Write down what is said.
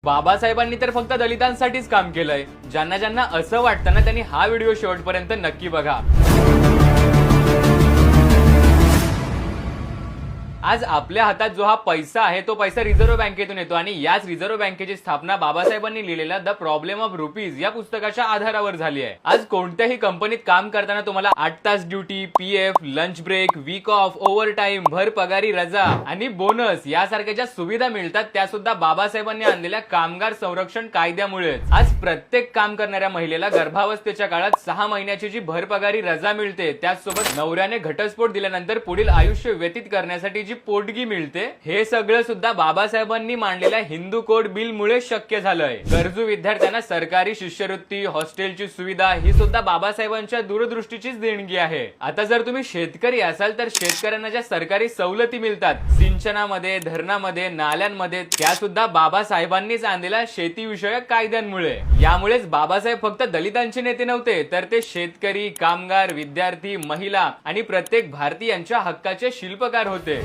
बाबासाहेबांनी तर फक्त दलितांसाठीच काम केलंय. ज्यांना ज्यांना असं वाटतं ना त्यांनी हा व्हिडिओ शेवटपर्यंत नक्की बघा. आज आपल्या हातात जो हा पैसा आहे तो पैसा रिझर्व्ह बँकेतून येतो आणि याच रिझर्व्ह बँकेची स्थापना बाबासाहेबांनी लिहिलेल्या द प्रॉब्लेम ऑफ रुपीज या पुस्तकाच्या आधारावर झाली आहे. आज कोणत्याही कंपनीत काम करताना तुम्हाला 8 तास duty, PF, lunch break, week off, overtime, भर पगारी रजा आणि बोनस यासारख्या ज्या सुविधा मिळतात त्या सुद्धा बाबासाहेबांनी आणलेल्या कामगार संरक्षण कायद्यामुळे. आज प्रत्येक काम करणाऱ्या महिलेला गर्भावस्थेच्या काळात 6 महिन्याची जी भर पगारी रजा मिळते, त्याचसोबत नवऱ्याने घटस्फोट दिल्यानंतर पुढील आयुष्य व्यतीत करण्यासाठी पोटगी मिळते, हे सगळं सुद्धा बाबासाहेबांनी मांडलेल्या हिंदू कोड बिल मुळे शक्य झालंय. गरजू विद्यार्थ्यांना सरकारी शिष्यवृत्ती, हॉस्टेलची सुविधा ही सुद्धा बाबासाहेबांच्या दूरदृष्टीचीच देणगी आहे. आता जर तुम्ही शेतकरी असाल तर शेतकऱ्यांना ज्या सरकारी सवलती मिळतात सिंचनामध्ये, धरणामध्ये, नाल्यांमध्ये, त्या सुद्धा बाबासाहेबांनीच आणलेल्या शेतीविषयक कायद्यांमुळे. यामुळेच बाबासाहेब फक्त दलितांचे नेते नव्हते तर ते शेतकरी, कामगार, विद्यार्थी, महिला आणि प्रत्येक भारतीयांच्या हक्काचे शिल्पकार होते.